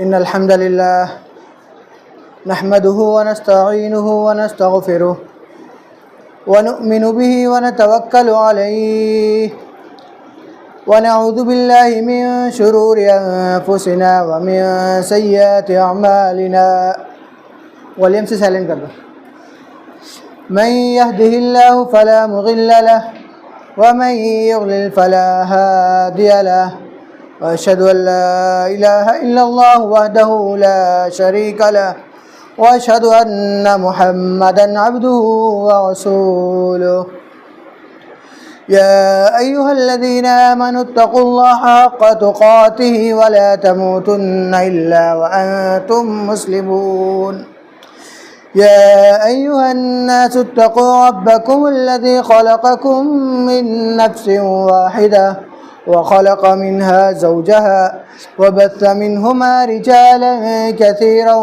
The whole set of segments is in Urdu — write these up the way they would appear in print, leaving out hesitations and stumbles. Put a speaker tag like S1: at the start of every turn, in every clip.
S1: إن الحمد لله نحمده ونستعينه ونستغفره ونؤمن به ونتوكل عليه ونعوذ بالله من شرور أنفسنا ومن سيئات أعمالنا واليوم سے سائلنٹ کر دو من يهده الله فلا مضل له ومن يضلل فلا هادي له وأشهد أن لا إله إلا الله وحده لا شريك له وأشهد أن محمدا عبده ورسوله يا أيها الذين آمنوا اتقوا الله حق تقاته ولا تموتن إلا وأنتم مسلمون يا أيها الناس اتقوا ربكم الذي خلقكم من نفس واحدة وخلق منها زوجها وبث منهما رجالا كثيرا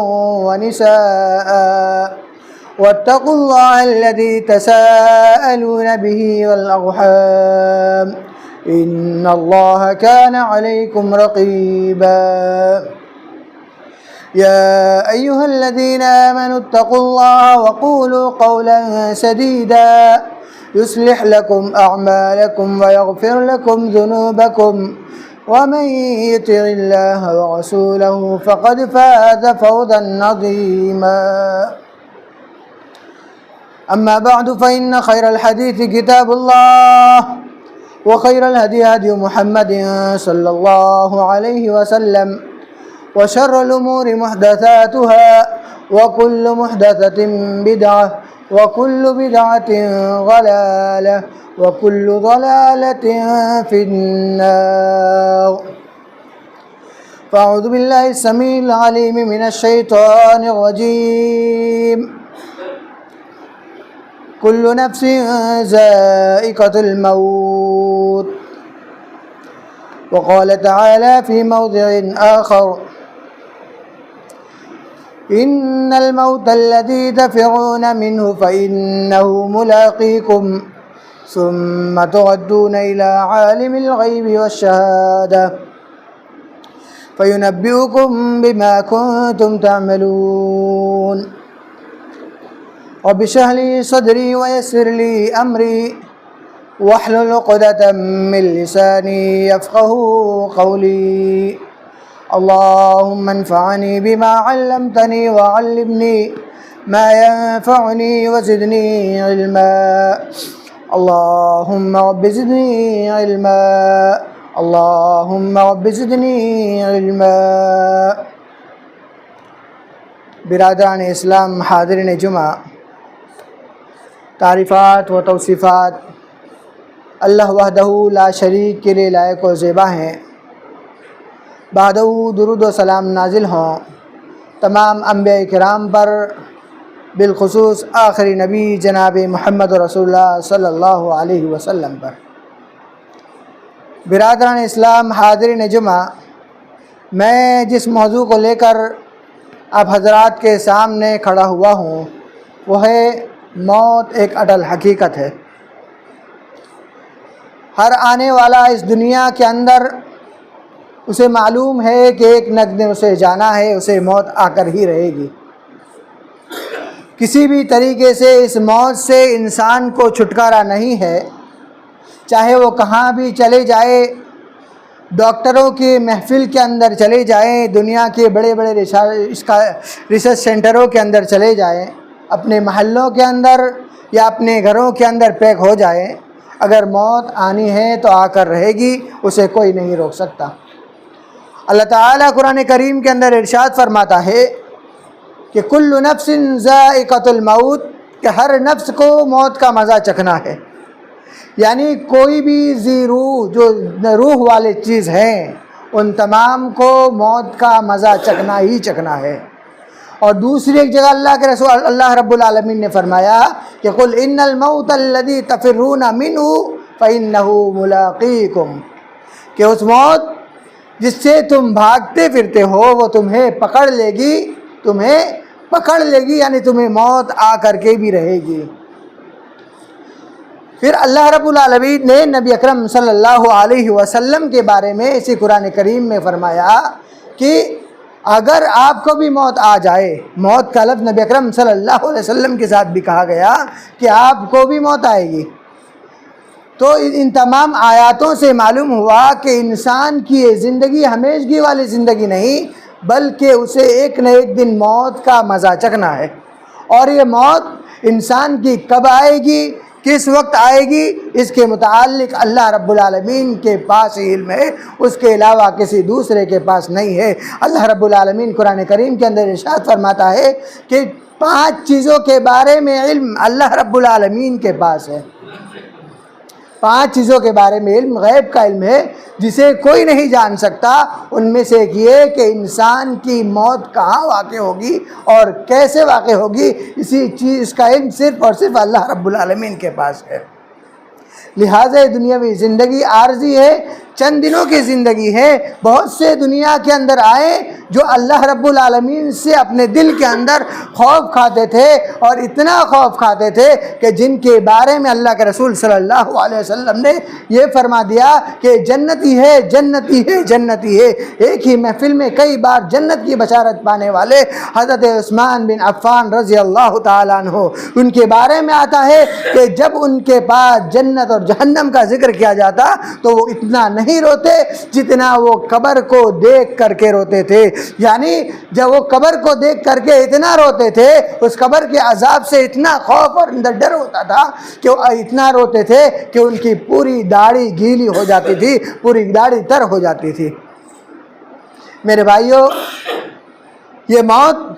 S1: ونساء واتقوا الله الذي تساءلون به والأرحام إن الله كان عليكم رقيبا يا أيها الذين آمنوا اتقوا الله وقولوا قولا سديدا يصلح لكم أعمالكم ويغفر لكم ذنوبكم ومن يطع الله ورسوله فقد فاز فوزا عظيما أما بعد فإن خير الحديث كتاب الله وخير الهدي هدي محمد صلى الله عليه وسلم وشر الأمور محدثاتها وكل محدثة بدعة وكل بدعة ضلالة وكل ضلالة في النار فأعوذ بالله السميع العليم من الشيطان الرجيم كل نفس ذائقة الموت وقال تعالى في موضع آخر إن الموت الذي تفرون منه فإنه ملاقيكم ثم تردون إلى عالم الغيب والشهادة فينبئكم بما كنتم تعملون رب اشرح لي صدري ويسر لي أمري واحلل عقدة من لساني يفقه قولي اللهم انفعني بما علمتني وعلمني ما ينفعني وزدني علما اللهم رب زدني علما اللهم رب زدني علما برادران اسلام حاضرین جمعہ، تعریفات و توصیفات اللہ وحدہ لا شریک کے لیے لائق و زیبا ہیں۔ بعدہ درود و سلام نازل ہوں تمام انبیاء کرام پر، بالخصوص آخری نبی جناب محمد رسول اللہ صلی اللہ علیہ وسلم پر۔ برادران اسلام حاضرین جمعہ، میں جس موضوع کو لے کر آپ حضرات کے سامنے کھڑا ہوا ہوں وہ ہے موت ایک اٹل حقیقت ہے۔ ہر آنے والا اس دنیا کے اندر اسے معلوم ہے کہ ایک نہ ایک دن اسے جانا ہے، اسے موت آ کر ہی رہے گی۔ کسی بھی طریقے سے اس موت سے انسان کو چھٹکارا نہیں ہے، چاہے وہ کہاں بھی چلے جائے، ڈاکٹروں کی محفل کے اندر چلے جائیں، دنیا کے بڑے بڑے ریسرچ سینٹروں کے اندر چلے جائیں، اپنے محلوں کے اندر یا اپنے گھروں کے اندر پیک ہو جائیں، اگر موت آنی ہے تو آ کر رہے گی، اسے کوئی نہیں روک سکتا۔ اللہ تعالیٰ قرآن کریم کے اندر ارشاد فرماتا ہے کہ کل نفس ذائقۃ الموت، کہ ہر نفس کو موت کا مزہ چکھنا ہے، یعنی کوئی بھی ذی روح، جو روح والے چیز ہیں، ان تمام کو موت کا مزہ چکھنا ہی چکھنا ہے۔ اور دوسری ایک جگہ اللہ کے رسول اللہ رب العالمین نے فرمایا کہ قل ان الموت الذی تفرون منہ فإنہ ملاقیکم، کہ اس موت جس سے تم بھاگتے پھرتے ہو وہ تمہیں پکڑ لے گی، یعنی تمہیں موت آ کر کے بھی رہے گی۔ پھر اللہ رب العالمین نے نبی اکرم صلی اللہ علیہ وسلم کے بارے میں اسی قرآن کریم میں فرمایا کہ اگر آپ کو بھی موت آ جائے، موت کا لفظ نبی اکرم صلی اللہ علیہ وسلم کے ساتھ بھی کہا گیا کہ آپ کو بھی موت آئے گی، تو ان تمام آیاتوں سے معلوم ہوا کہ انسان کی یہ زندگی ہمیشگی والی زندگی نہیں، بلکہ اسے ایک نہ ایک دن موت کا مزہ چکھنا ہے، اور یہ موت انسان کی کب آئے گی، کس وقت آئے گی، اس کے متعلق اللہ رب العالمین کے پاس ہی علم ہے، اس کے علاوہ کسی دوسرے کے پاس نہیں ہے۔ اللہ رب العالمین قرآن کریم کے اندر ارشاد فرماتا ہے کہ 5 چیزوں کے بارے میں علم اللہ رب العالمین کے پاس ہے۔ 5 چیزوں کے بارے میں علم، غیب کا علم ہے جسے کوئی نہیں جان سکتا۔ ان میں سے ایک یہ کہ انسان کی موت کہاں واقع ہوگی اور کیسے واقع ہوگی، اسی چیز کا علم صرف اور صرف اللہ رب العالمین کے پاس ہے۔ لہٰذا دنیاوی زندگی عارضی ہے، چند دنوں کی زندگی ہے۔ بہت سے دنیا کے اندر آئے جو اللہ رب العالمین سے اپنے دل کے اندر خوف کھاتے تھے، اور اتنا خوف کھاتے تھے کہ جن کے بارے میں اللہ کے رسول صلی اللہ علیہ وسلم نے یہ فرما دیا کہ جنتی ہے، جنتی ہے، جنتی ہے۔ ایک ہی محفل میں کئی بار جنت کی بشارت پانے والے حضرت عثمان بن عفان رضی اللہ تعالیٰ عنہ، ان کے بارے میں آتا ہے کہ جب ان کے پاس جنت اور جہنم کا ذکر کیا جاتا تو وہ اتنا نہیں روتے جتنا وہ قبر کو دیکھ کر کے روتے تھے۔ یعنی جب وہ قبر کو دیکھ کر کے اتنا روتے تھے، اس قبر کے عذاب سے اتنا خوف اور اندر ڈر ہوتا تھا کہ وہ اتنا روتے تھے کہ ان کی پوری داڑھی گیلی ہو جاتی تھی، پوری داڑھی تر ہو جاتی تھی۔ میرے بھائیوں، یہ موت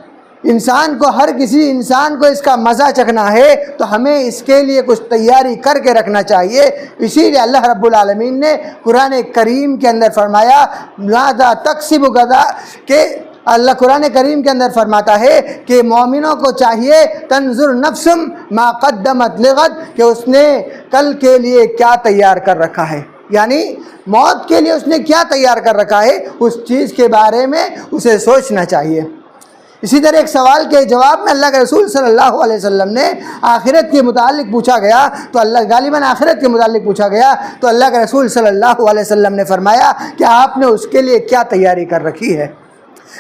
S1: انسان کو، ہر کسی انسان کو اس کا مزہ چکھنا ہے، تو ہمیں اس کے لیے کچھ تیاری کر کے رکھنا چاہیے۔ اسی لیے اللہ رب العالمین نے قرآن کریم کے اندر فرمایا ماذا تکسب غدا، کہ اللہ قرآن کریم کے اندر فرماتا ہے کہ مومنوں کو چاہیے تنظر نفس ما قدمت لغد، کہ اس نے کل کے لیے کیا تیار کر رکھا ہے، یعنی موت کے لیے اس نے کیا تیار کر رکھا ہے، اس چیز کے بارے میں اسے سوچنا چاہیے۔ اسی طرح ایک سوال کے جواب میں اللہ کے رسول صلی اللہ علیہ وسلم نے آخرت کے متعلق پوچھا گیا، تو اللہ غالباً آخرت کے متعلق پوچھا گیا تو اللہ کے رسول صلی اللہ علیہ وسلم نے فرمایا کہ آپ نے اس کے لیے کیا تیاری کر رکھی ہے۔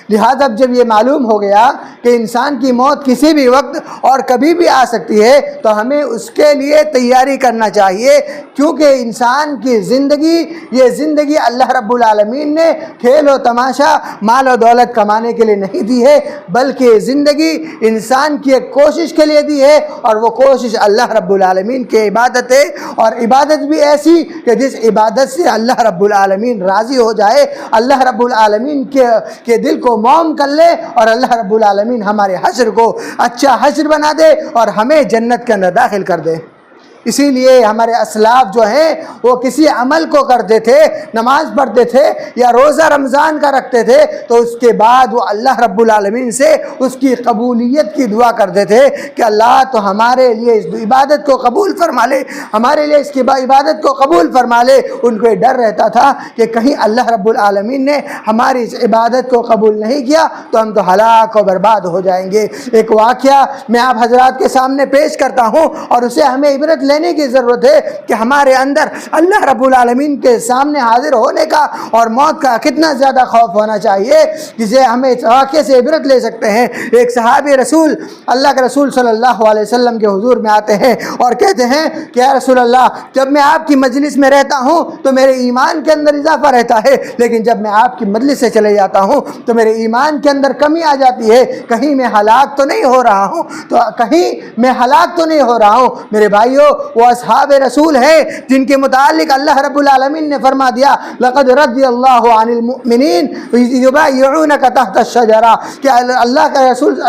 S1: لہٰذا اب جب یہ معلوم ہو گیا کہ انسان کی موت کسی بھی وقت اور کبھی بھی آ سکتی ہے، تو ہمیں اس کے لیے تیاری کرنا چاہیے، کیونکہ انسان کی زندگی، یہ زندگی اللہ رب العالمین نے کھیل و تماشا، مال و دولت کمانے کے لیے نہیں دی ہے، بلکہ زندگی انسان کی ایک کوشش کے لیے دی ہے، اور وہ کوشش اللہ رب العالمین کی عبادت ہے، اور عبادت بھی ایسی کہ جس عبادت سے اللہ رب العالمین راضی ہو جائے، اللہ رب العالمین کے دل کو موم کر لے، اور اللہ رب العالمین ہمارے حشر کو اچھا حشر بنا دے اور ہمیں جنت کے اندر داخل کر دے۔ اسی لیے ہمارے اسلاف جو ہیں وہ کسی عمل کو کرتے تھے، نماز پڑھتے تھے یا روزہ رمضان کا رکھتے تھے، تو اس کے بعد وہ اللہ رب العالمین سے اس کی قبولیت کی دعا کرتے تھے کہ اللہ تو ہمارے لیے اس عبادت کو قبول فرما لے، ہمارے لیے اس کی عبادت کو قبول فرما لے۔ ان کو یہ ڈر رہتا تھا کہ کہیں اللہ رب العالمین نے ہماری اس عبادت کو قبول نہیں کیا تو ہم تو ہلاک و برباد ہو جائیں گے۔ ایک واقعہ میں آپ حضرات کے سامنے پیش کرتا ہوں، اور اسے ہمیں عبرت لینے کی ضرورت ہے کہ ہمارے اندر اللہ رب العالمین کے سامنے حاضر ہونے کا اور موت کا کتنا زیادہ خوف ہونا چاہیے، جسے ہمیں اس واقعے سے عبرت لے سکتے ہیں۔ ایک صحابی رسول، اللہ کے رسول صلی اللہ علیہ وسلم کے حضور میں آتے ہیں اور کہتے ہیں کہ یا رسول اللہ، جب میں آپ کی مجلس میں رہتا ہوں تو میرے ایمان کے اندر اضافہ رہتا ہے، لیکن جب میں آپ کی مجلس سے چلے جاتا ہوں تو میرے ایمان کے اندر کمی آ جاتی ہے، کہیں میں ہلاک تو نہیں ہو رہا ہوں، تو کہیں میں ہلاک تو نہیں ہو رہا ہوں۔ میرے بھائیوں، وہ اصحاب رسول ہیں جن کے متعلق اللہ رب العالمین نے فرما دیا لقد رضی اللہ عن المؤمنین یبایعونک تحت الشجرہ، کہ اللہ کا رسول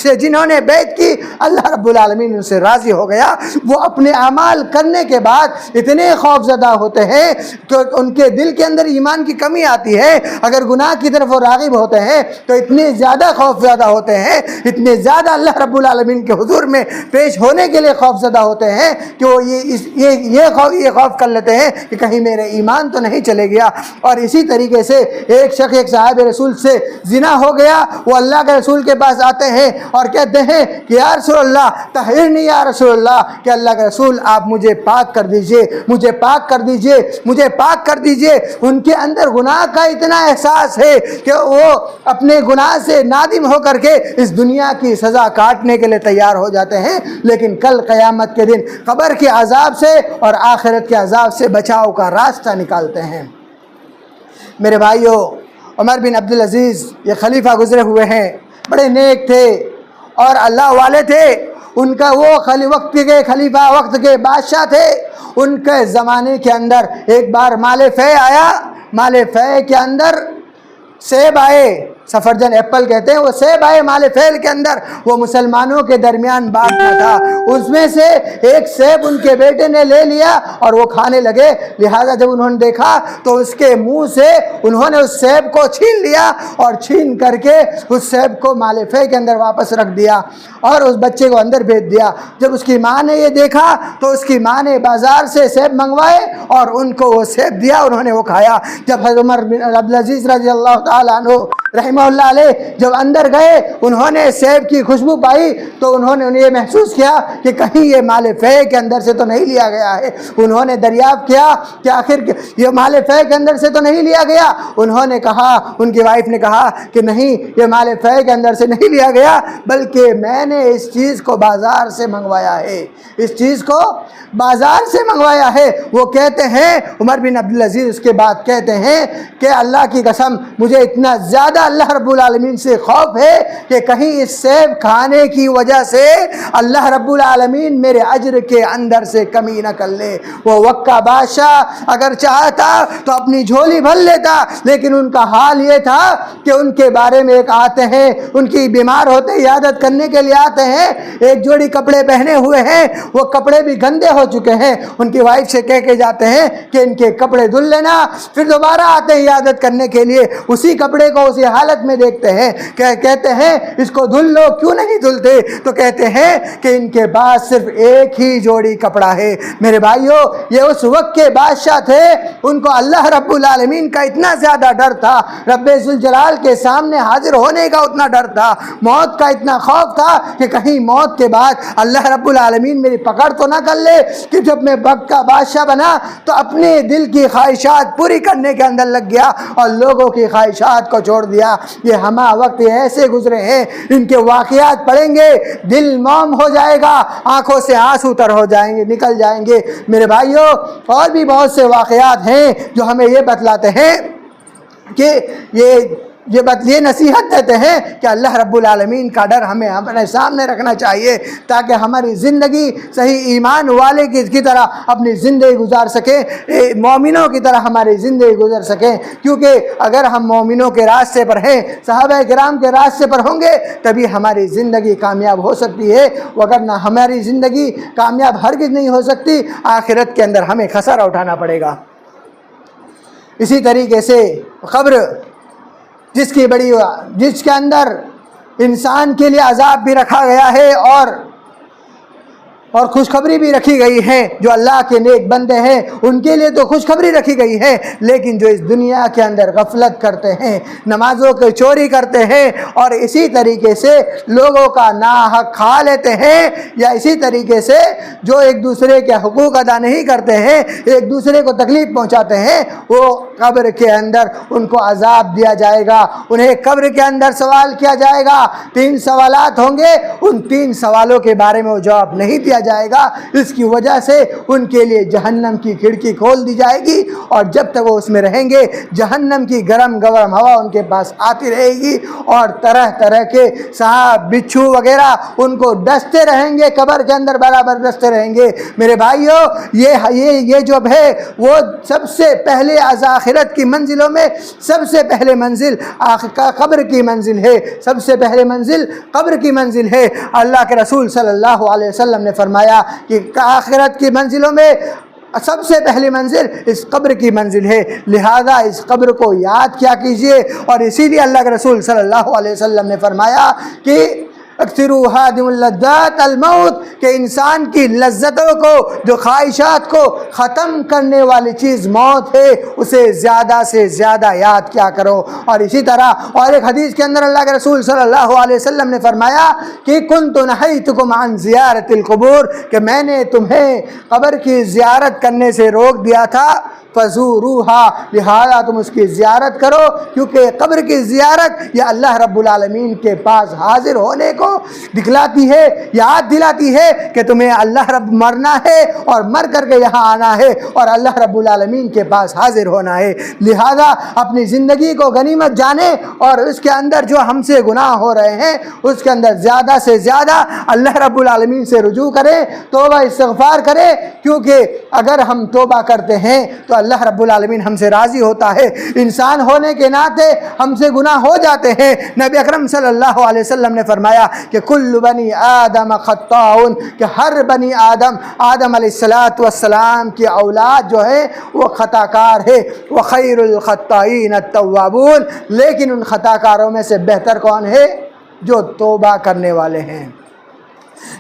S1: سے جنہوں نے بیعت کی اللہ رب العالمین ان سے راضی ہو گیا۔ وہ اپنے اعمال کرنے کے بعد اتنے خوف زدہ ہوتے ہیں کہ ان کے دل کے اندر ایمان کی کمی آتی ہے، اگر گناہ کی طرف وہ راغب ہوتے ہیں تو اتنے زیادہ خوف زدہ ہوتے ہیں، اتنے زیادہ اللہ رب العالمین کے حضور میں پیش ہونے کے لیے خوف زدہ ہوتے ہیں کہ وہ یہ خوف کر لیتے ہیں کہ کہیں میرے ایمان تو نہیں چلے گیا۔ اور اسی طریقے سے ایک شخص ایک صحابہ رسول سے زنا ہو گیا، وہ اللہ کے رسول کے پاس آتے ہیں اور کہتے ہیں کہ یا رسول اللہ طہرنی یا رسول اللہ، کہ اللہ کے رسول آپ مجھے پاک کر دیجئے، مجھے پاک کر دیجئے، مجھے پاک کر دیجئے۔ ان کے اندر گناہ کا اتنا احساس ہے کہ وہ اپنے گناہ سے نادم ہو کر کے اس دنیا کی سزا کاٹنے کے لیے تیار ہو جاتے ہیں، لیکن کل قیامت کے دن قبر کے عذاب سے اور آخرت کے عذاب سے بچاؤ کا راستہ نکالتے ہیں۔ میرے بھائیوں، عمر بن عبدالعزیز یہ خلیفہ گزرے ہوئے ہیں، بڑے نیک تھے اور اللہ والے تھے۔ ان کا وہ وقت کے خلیفہ، وقت کے بادشاہ تھے۔ ان کے زمانے کے اندر ایک بار مال فے آیا، مال فے کے اندر سیب آئے، سفرجن ایپل کہتے ہیں، وہ سیب آئے مال فیل کے اندر، وہ مسلمانوں کے درمیان بانٹنا تھا۔ اس میں سے ایک سیب ان کے بیٹے نے لے لیا اور وہ کھانے لگے، لہذا جب انہوں نے دیکھا تو اس کے منہ سے انہوں نے اس سیب کو چھین لیا اور چھین کر کے اس سیب کو مال فے کے اندر واپس رکھ دیا اور اس بچے کو اندر بھیج دیا۔ جب اس کی ماں نے یہ دیکھا تو اس کی ماں نے بازار سے سیب منگوائے اور ان کو وہ سیب دیا، انہوں نے وہ کھایا۔ جب حضرت عمر بن عبدالعزیز رضی اللہ تعالیٰ عنہ رحمہ اللہ علیہ جب اندر گئے، انہوں نے سیب کی خوشبو پائی تو انہوں نے یہ محسوس کیا کہ کہیں یہ مال فے کے اندر سے تو نہیں لیا گیا ہے۔ انہوں نے دریافت کیا کہ آخر یہ مال فے کے اندر سے تو نہیں لیا گیا۔ انہوں نے کہا، ان کی وائف نے کہا کہ نہیں، یہ مال فے کے اندر سے نہیں لیا گیا، بلکہ میں نے اس چیز کو بازار سے منگوایا ہے، اس چیز کو بازار سے منگوایا ہے۔ وہ کہتے ہیں، عمر بن عبدالعزیز اس کے بعد کہتے ہیں کہ اللہ کی قسم مجھے اتنا زیادہ اللہ رب العالمین سے خوف ہے کہ کہیں اس سیب کھانے کی وجہ سے اللہ رب العالمین میرے اجر کے اندر سے کمی نہ کر لے۔ وہ وقت کا بادشاہ اگر چاہتا تو اپنی جھولی بھر لیتا، لیکن ان کا حال یہ تھا کہ ان کے بارے میں ایک آتے ہیں، ان کی بیمار ہوتے عیادت کرنے کے لیے آتے ہیں، ایک جوڑی کپڑے پہنے ہوئے ہیں، وہ کپڑے بھی گندے ہو چکے ہیں۔ ان کی وائف سے کہہ کے جاتے ہیں کہ ان کے کپڑے دھل لینا، پھر دوبارہ آتے ہیں عیادت کرنے کے لیے، اسی کپڑے کو اسی حالت میں دیکھتے ہیں، کہتے ہیں اس کو دھل لو، کیوں نہیں دھلتے؟ تو کہتے ہیں کہ ان کے پاس صرف ایک ہی جوڑی کپڑا ہے۔ میرے بھائیوں، یہ اس وقت کے بادشاہ تھے، ان کو اللہ رب العالمین کا اتنا زیادہ ڈر تھا، رب ذوالجلال کے سامنے حاضر ہونے کا اتنا ڈر تھا، موت کا اتنا خوف تھا کہ کہیں موت کے بعد اللہ رب العالمین میری پکڑ تو نہ کر لے، کہ جب میں وقت کا بادشاہ بنا تو اپنے دل کی خواہشات پوری کرنے کے اندر لگ گیا اور لوگوں کی خواہشات کو چھوڑ دیا۔ یہ ہمہ وقت ایسے گزرے ہیں، ان کے واقعات پڑھیں گے دل موم ہو جائے گا، آنکھوں سے آنسو تر ہو جائیں گے، نکل جائیں گے۔ میرے بھائیوں، اور بھی بہت سے واقعات ہیں جو ہمیں یہ بتلاتے ہیں کہ یہ نصیحت دیتے ہیں کہ اللہ رب العالمین کا ڈر ہمیں اپنے سامنے رکھنا چاہیے، تاکہ ہماری زندگی صحیح ایمان والے کی طرح اپنی زندگی گزار سکیں، مومنوں کی طرح ہماری زندگی گزر سکیں۔ کیونکہ اگر ہم مومنوں کے راستے پر ہیں، صحابہ کرام کے راستے پر ہوں گے، تبھی ہماری زندگی کامیاب ہو سکتی ہے، وگرنہ ہماری زندگی کامیاب ہرگز نہیں ہو سکتی، آخرت کے اندر ہمیں خسارہ اٹھانا پڑے گا۔ اسی طریقے سے قبر، جس کے اندر انسان کے لیے عذاب بھی رکھا گیا ہے اور خوشخبری بھی رکھی گئی ہے۔ جو اللہ کے نیک بندے ہیں ان کے لیے تو خوشخبری رکھی گئی ہے، لیکن جو اس دنیا کے اندر غفلت کرتے ہیں، نمازوں کی چوری کرتے ہیں اور اسی طریقے سے لوگوں کا ناحق کھا لیتے ہیں، یا اسی طریقے سے جو ایک دوسرے کے حقوق ادا نہیں کرتے ہیں، ایک دوسرے کو تکلیف پہنچاتے ہیں، وہ قبر کے اندر ان کو عذاب دیا جائے گا۔ انہیں قبر کے اندر سوال کیا جائے گا، 3 سوالات ہوں گے، ان 3 سوالوں کے بارے میں وہ جواب نہیں دیا جائے گا۔ اس کی وجہ سے ان کے لیے جہنم کی کھڑکی کھول دی جائے گی، اور جب تک وہ اس میں رہیں گے جہنم کی گرم ہوا ان کے پاس آتی رہے گی، اور طرح طرح کے سانپ، بچھو وغیرہ ان کو ڈستے رہیں گے، قبر کے اندر برابر ڈستے رہیں گے۔ میرے بھائیوں، یہ جو ہے وہ سب سے پہلے آخرت کی منزلوں میں سب سے پہلے منزل قبر کی منزل ہے، سب سے پہلے منزل قبر کی منزل ہے۔ اللہ کے رسول صلی اللہ علیہ وسلم نے فرمایا کہ آخرت کی منزلوں میں سب سے پہلی منزل اس قبر کی منزل ہے، لہذا اس قبر کو یاد کیا کیجئے۔ اور اسی لیے اللہ کے رسول صلی اللہ علیہ وسلم نے فرمایا کہ اکثروا ہادم اللذات الموت، کہ انسان کی لذتوں کو، جو خواہشات کو ختم کرنے والی چیز موت ہے، اسے زیادہ سے زیادہ یاد کیا کرو۔ اور اسی طرح اور ایک حدیث کے اندر اللہ کے رسول صلی اللہ علیہ وسلم نے فرمایا کہ کنت نہیتکم عن زیارت القبور، کہ میں نے تمہیں قبر کی زیارت کرنے سے روک دیا تھا، فزوروہا، لہذا تم اس کی زیارت کرو، کیونکہ قبر کی زیارت یہ اللہ رب العالمین کے پاس حاضر ہونے کو دکھلاتی ہے، یاد دلاتی ہے کہ تمہیں اللہ رب مرنا ہے اور مر کر کے یہاں آنا ہے اور اللہ رب العالمین کے پاس حاضر ہونا ہے۔ لہذا اپنی زندگی کو غنیمت جانے اور اس کے اندر جو ہم سے گناہ ہو رہے ہیں اس کے اندر زیادہ سے زیادہ اللہ رب العالمین سے رجوع کریں، توبہ استغفار کریں، کیونکہ اگر ہم توبہ کرتے ہیں تو اللہ رب العالمین ہم سے راضی ہوتا ہے۔ انسان ہونے کے ناطے ہم سے گناہ ہو جاتے ہیں۔ نبی اکرم صلی اللہ علیہ وسلم نے فرمایا کہ کل بنی آدم خطاؤن، کہ ہر بنی آدم علیہ السلام کی اولاد جو ہے وہ خطا کار ہے، وخیر الخطائین التوابون، لیکن ان خطا کاروں میں سے بہتر کون ہے؟ جو توبہ کرنے والے ہیں۔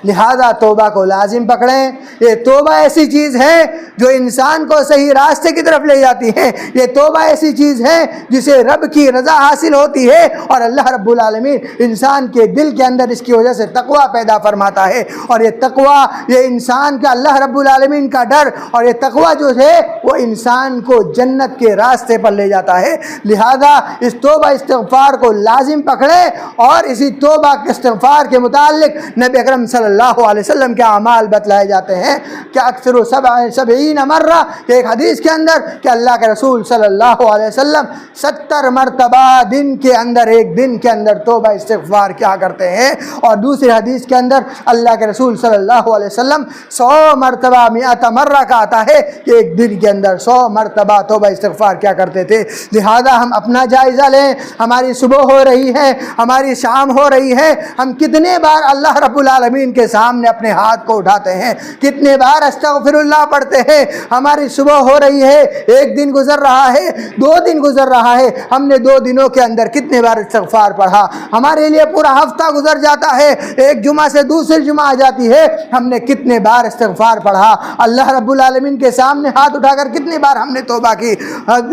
S1: لہذا توبہ کو لازم پکڑیں۔ یہ توبہ ایسی چیز ہے جو انسان کو صحیح راستے کی طرف لے جاتی ہے۔ یہ توبہ ایسی چیز ہے جسے رب کی رضا حاصل ہوتی ہے، اور اللہ رب العالمین انسان کے دل کے اندر اس کی وجہ سے تقوی پیدا فرماتا ہے، اور یہ تقوی، یہ انسان کا اللہ رب العالمین کا ڈر، اور یہ تقوی جو ہے وہ انسان کو جنت کے راستے پر لے جاتا ہے۔ لہذا اس توبہ استغفار کو لازم پکڑیں، اور اسی توبہ استغفار کے متعلق نبی اکرم صلی اللہ علیہ وسلم کے اعمال بتلائے جاتے ہیں کہ اکثر 70 مرہ، کہ ایک حدیث کے اندر کہ اللہ کے رسول صلی اللہ علیہ وسلم 70 مرتبہ دن کے اندر، ایک دن کے اندر توبہ استغفار کیا کرتے ہیں، اور دوسری حدیث کے اندر اللہ کے رسول صلی اللہ علیہ وسلم 100 مرتبہ 100 مرہ کا آتا ہے کہ ایک دن کے اندر 100 مرتبہ توبہ استغفار کیا کرتے تھے۔ لہذا ہم اپنا جائزہ لیں، ہماری صبح ہو رہی ہے، ہماری شام ہو رہی ہے، ہم کتنے بار اللہ رب العالمین کے سامنے اپنے ہاتھ کو اٹھاتے ہیں، کتنے بار استغفر اللہ پڑھتے ہیں۔ ہماری صبح ہو رہی ہے، ایک دن گزر رہا ہے، 2 دن گزر رہا ہے، ہم نے 2 دنوں کے اندر کتنے بار استغفار پڑھا۔ ہمارے لیے پورا ہفتہ گزر جاتا ہے، ایک جمعہ سے دوسری جمعہ آ جاتی ہے، ہم نے کتنے بار استغفار پڑھا۔ اللہ رب العالمین کے سامنے ہاتھ اٹھا کر کتنی بار ہم نے توبہ کی۔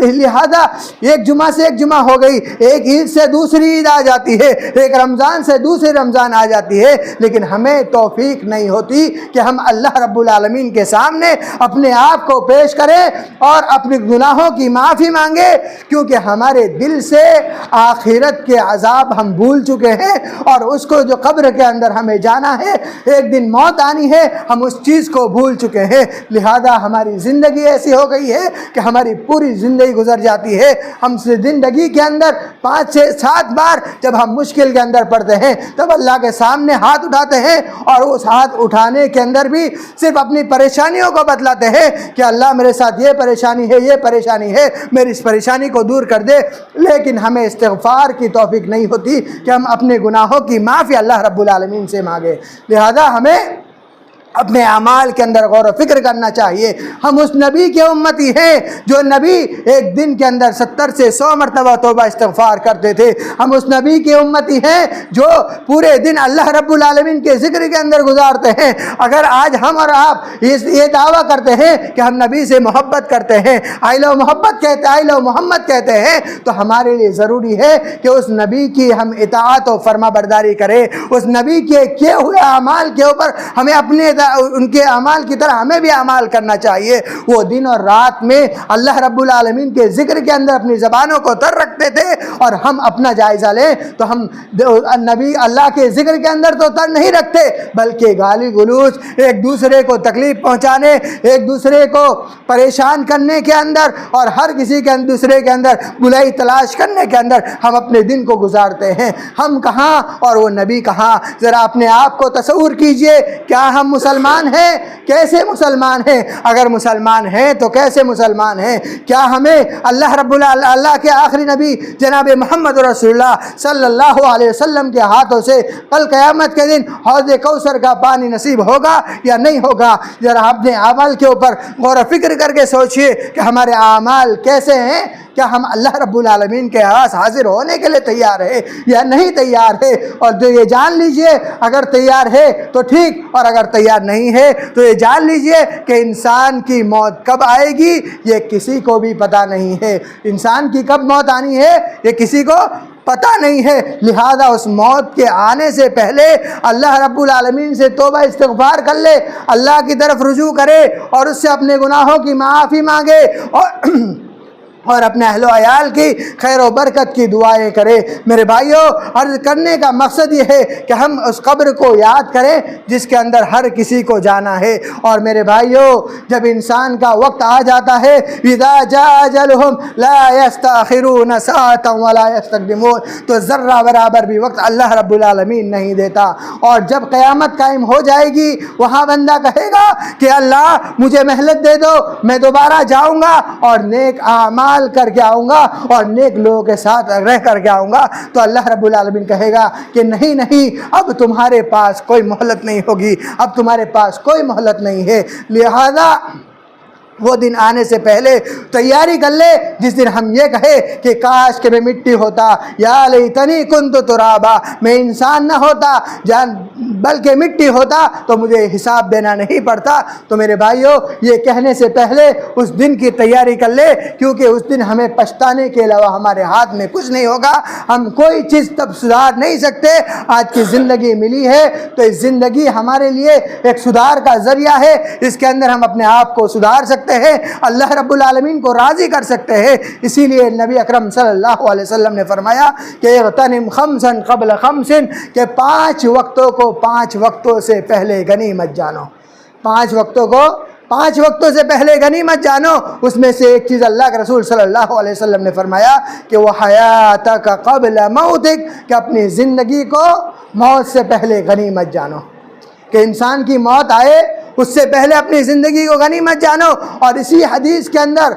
S1: لہذا ایک جمعہ سے ایک جمعہ ہو گئی، ایک عید سے دوسری عید آ جاتی ہے، ایک رمضان سے دوسری رمضان آ جاتی ہے، لیکن ہمیں توفیق نہیں ہوتی کہ ہم اللہ رب العالمین کے سامنے اپنے آپ کو پیش کریں اور اپنے گناہوں کی معافی مانگے، کیونکہ ہمارے دل سے آخرت کے عذاب ہم بھول چکے ہیں، اور اس کو جو قبر کے اندر ہمیں جانا ہے، ایک دن موت آنی ہے، ہم اس چیز کو بھول چکے ہیں۔ لہذا ہماری زندگی ایسی ہو گئی ہے کہ ہماری پوری زندگی گزر جاتی ہے، ہم سے زندگی کے اندر 5 6 7 بار جب ہم مشکل کے اندر پڑتے ہیں تب اللہ کے سامنے ہاتھ اٹھاتے ہیں، اور اس ہاتھ اٹھانے کے اندر بھی صرف اپنی پریشانیوں کو بتلاتے ہیں کہ اللہ میرے ساتھ یہ پریشانی ہے، یہ پریشانی ہے، میری اس پریشانی کو دور کر دے، لیکن ہمیں استغفار کی توفیق نہیں ہوتی کہ ہم اپنے گناہوں کی معافی اللہ رب العالمین سے مانگے۔ لہذا ہمیں اپنے اعمال کے اندر غور و فکر کرنا چاہیے۔ ہم اس نبی کے امتی ہیں جو نبی ایک دن کے اندر 70 سے 100 مرتبہ توبہ استغفار کرتے تھے۔ ہم اس نبی کے امتی ہیں جو پورے دن اللہ رب العالمین کے ذکر کے اندر گزارتے ہیں۔ اگر آج ہم اور آپ یہ دعویٰ کرتے ہیں کہ ہم نبی سے محبت کرتے ہیں، آئی لو محبت کہتے ہیں، آئی لو محمد کہتے ہیں، تو ہمارے لیے ضروری ہے کہ اس نبی کی ہم اطاعت و فرما برداری کریں، اس نبی کے کیے ہوئے اعمال کے اوپر ہمیں اپنے ان کے اعمال کی طرح ہمیں بھی اعمال کرنا چاہیے۔ وہ دن اور رات میں اللہ رب العالمین کے ذکر کے اندر اپنی زبانوں کو تر رکھتے تھے، اور ہم اپنا جائزہ لیں تو ہم نبی اللہ کے ذکر کے اندر تو تر نہیں رکھتے، بلکہ گالی گلوچ، ایک دوسرے کو تکلیف پہنچانے، ایک دوسرے کو پریشان کرنے کے اندر، اور ہر کسی کے دوسرے کے اندر بلائی تلاش کرنے کے اندر ہم اپنے دن کو گزارتے ہیں۔ ہم کہاں اور وہ نبی کہاں؟ ذرا اپنے آپ کو تصور کیجئے، کیا ہم مسلمان ہیں؟ کیسے مسلمان ہیں؟ اگر مسلمان ہیں تو کیسے مسلمان ہیں؟ کیا ہمیں اللہ کے آخری نبی جناب محمد رسول اللہ صلی اللہ علیہ وسلم کے ہاتھوں سے کل قیامت کے دن حوض کوثر کا پانی نصیب ہوگا یا نہیں ہوگا؟ ذرا اپنے اعمال کے اوپر غور و فکر کر کے سوچئے کہ ہمارے اعمال کیسے ہیں، کیا ہم اللہ رب العالمین کے پاس حاضر ہونے کے لیے تیار ہے یا نہیں تیار ہے؟ اور جو یہ جان لیجئے اگر تیار ہے تو ٹھیک، اور اگر تیار نہیں ہے تو یہ جان لیجئے کہ انسان کی موت کب آئے گی یہ کسی کو بھی پتہ نہیں ہے۔ انسان کی کب موت آنی ہے یہ کسی کو پتہ نہیں ہے، لہذا اس موت کے آنے سے پہلے اللہ رب العالمین سے توبہ استغفار کر لے، اللہ کی طرف رجوع کرے اور اس سے اپنے گناہوں کی معافی مانگے اور اپنے اہل و عیال کی خیر و برکت کی دعائیں کرے۔ میرے بھائیوں، عرض کرنے کا مقصد یہ ہے کہ ہم اس قبر کو یاد کریں جس کے اندر ہر کسی کو جانا ہے۔ اور میرے بھائیوں، جب انسان کا وقت آ جاتا ہے اذا جاء اجلهم لا يستأخرون ساعة ولا يستقدمون، تو ذرہ برابر بھی وقت اللہ رب العالمین نہیں دیتا۔ اور جب قیامت قائم ہو جائے گی وہاں بندہ کہے گا کہ اللہ مجھے مہلت دے دو، میں دوبارہ جاؤں گا اور نیک اعمال کر کے آؤں گا اور نیک لوگوں کے ساتھ رہ کر کے آؤں گا۔ تو اللہ رب العالمین کہے گا کہ نہیں نہیں، اب تمہارے پاس کوئی مہلت نہیں ہوگی، اب تمہارے پاس کوئی مہلت نہیں ہے، لہذا وہ دن آنے سے پہلے تیاری کر لے جس دن ہم یہ کہے کہ کاش کہ میں مٹی ہوتا، یا لیتنی کنت ترابا، میں انسان نہ ہوتا بلکہ مٹی ہوتا تو مجھے حساب دینا نہیں پڑتا۔ تو میرے بھائیوں، یہ کہنے سے پہلے اس دن کی تیاری کر لے، کیونکہ اس دن ہمیں پچھتانے کے علاوہ ہمارے ہاتھ میں کچھ نہیں ہوگا، ہم کوئی چیز تب سدھار نہیں سکتے۔ آج کی زندگی ملی ہے تو اس زندگی ہمارے لیے ایک سدھار کا ذریعہ ہے، اس کے اندر ہم اپنے آپ کو سدھار سکتے ہیں، اللہ رب العالمین کو راضی کر سکتے ہیں۔ اسی لیے نبی اکرم صلی اللہ علیہ وسلم نے فرمایا کہ اغتنم خمسا قبل خمس، کہ 5 وقتوں کو 5 وقتوں سے پہلے غنیمت جانو، 5 وقتوں کو 5 وقتوں سے پہلے غنیمت جانو۔ اس میں سے ایک چیز اللہ کے رسول صلی اللہ علیہ وسلم نے فرمایا کہ وہ حیاتک قبل موتک، کہ اپنی زندگی کو موت سے پہلے غنیمت جانو، کہ انسان کی موت آئے اس سے پہلے اپنی زندگی کو غنیمت جانو۔ اور اسی حدیث کے اندر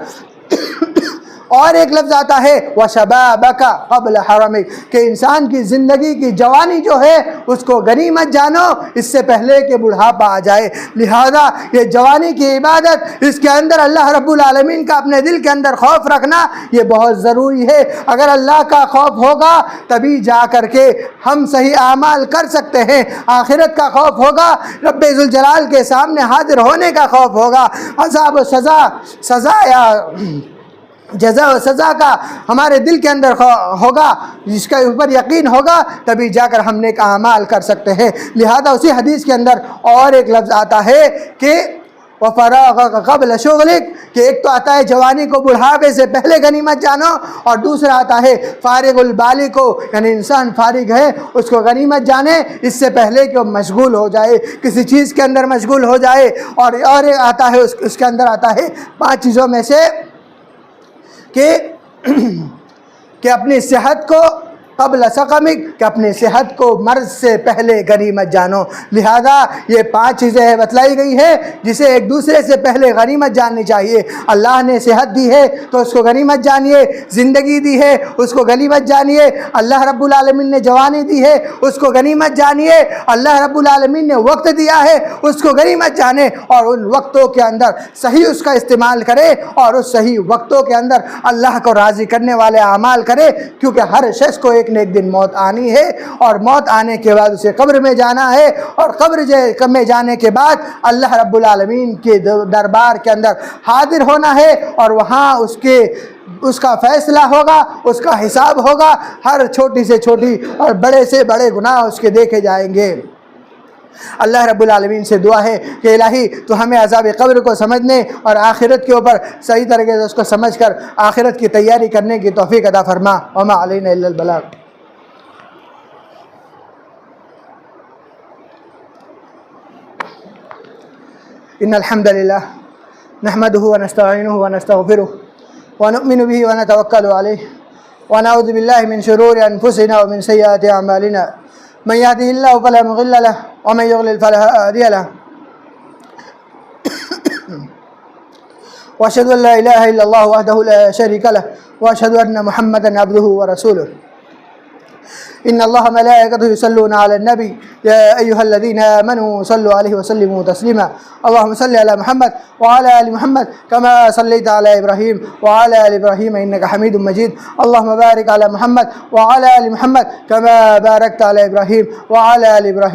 S1: اور ایک لفظ آتا ہے وَشَبَابَكَ قَبْلَ حَرَمِكَ، کہ انسان کی زندگی کی جوانی جو ہے اس کو غنیمت جانو اس سے پہلے کہ بڑھاپا آ جائے۔ لہذا یہ جوانی کی عبادت، اس کے اندر اللہ رب العالمین کا اپنے دل کے اندر خوف رکھنا یہ بہت ضروری ہے۔ اگر اللہ کا خوف ہوگا تبھی جا کر کے ہم صحیح اعمال کر سکتے ہیں، آخرت کا خوف ہوگا، رب ذوالجلال کے سامنے حاضر ہونے کا خوف ہوگا، عذاب و سزا یا جزا و سزا کا ہمارے دل کے اندر ہوگا، جس کا اوپر یقین ہوگا تبھی جا کر ہم نیک اعمال کر سکتے ہیں۔ لہذا اسی حدیث کے اندر اور ایک لفظ آتا ہے کہ وَفَرَاغَكَ قَبْلَ شُغْلِكَ، کہ ایک تو آتا ہے جوانی کو بڑھاپے سے پہلے غنیمت جانو، اور دوسرا آتا ہے فارغ البالی کو، یعنی انسان فارغ ہے اس کو غنیمت جانے اس سے پہلے کہ وہ مشغول ہو جائے، کسی چیز کے اندر مشغول ہو جائے۔ اور آتا ہے اس کے اندر آتا ہے 5 چیزوں میں سے کہ اپنی صحت کو قبل سقمک، کہ اپنی صحت کو مرض سے پہلے غنیمت جانو۔ لہذا یہ 5 چیزیں بتلائی گئی ہیں جسے ایک دوسرے سے پہلے غنیمت جاننی چاہیے۔ اللہ نے صحت دی ہے تو اس کو غنیمت جانیے، زندگی دی ہے اس کو غنیمت جانیے، اللہ رب العالمین نے جوانی دی ہے اس کو غنیمت جانیے، اللہ رب العالمین نے وقت دیا ہے اس کو غنیمت جانے، اور ان وقتوں کے اندر صحیح اس کا استعمال کرے، اور اس صحیح وقتوں کے اندر اللہ کو راضی کرنے والے اعمال کرے، کیونکہ ہر شخص کو ایک نہ ایک دن موت آنی ہے، اور موت آنے کے بعد اسے قبر میں جانا ہے، اور قبر میں جانے کے بعد اللہ رب العالمین کے دربار کے اندر حاضر ہونا ہے، اور وہاں اس کا فیصلہ ہوگا، اس کا حساب ہوگا، ہر چھوٹی سے چھوٹی اور بڑے سے بڑے گناہ اس کے دیکھے جائیں گے۔ اللہ رب العالمین سے دعا ہے کہ الہی تو ہمیں عذاب قبر کو سمجھنے اور آخرت کے اوپر صحیح طریقے سے اس کو سمجھ کر آخرت کی تیاری کرنے کی توفیق عطا فرما۔ وما علینا الا البلاغ۔ ان الحمد للہ نحمده ونستعینه ونستغفره ونؤمن به ونتوکل علیہ ونعوذ باللہ من شرور انفسنا ومن سیئات اعمالنا من يهده الله فلا مضل له ومن يضلل فلا هادي له واشهد ان لا اله الا الله وحده لا شريك له واشهد ان محمدا عبده ورسوله إن الله ملائكته يصلون على النبي يا أيها الذين آمنوا صلوا عليه وسلموا تسليما اللهم صل على محمد وعلى آل محمد كما صليت على إبراهيم وعلى آل إبراهيم إنك حميد مجيد اللهم بارك على محمد وعلى آل محمد كما باركت على إبراهيم وعلى آل إبراهيم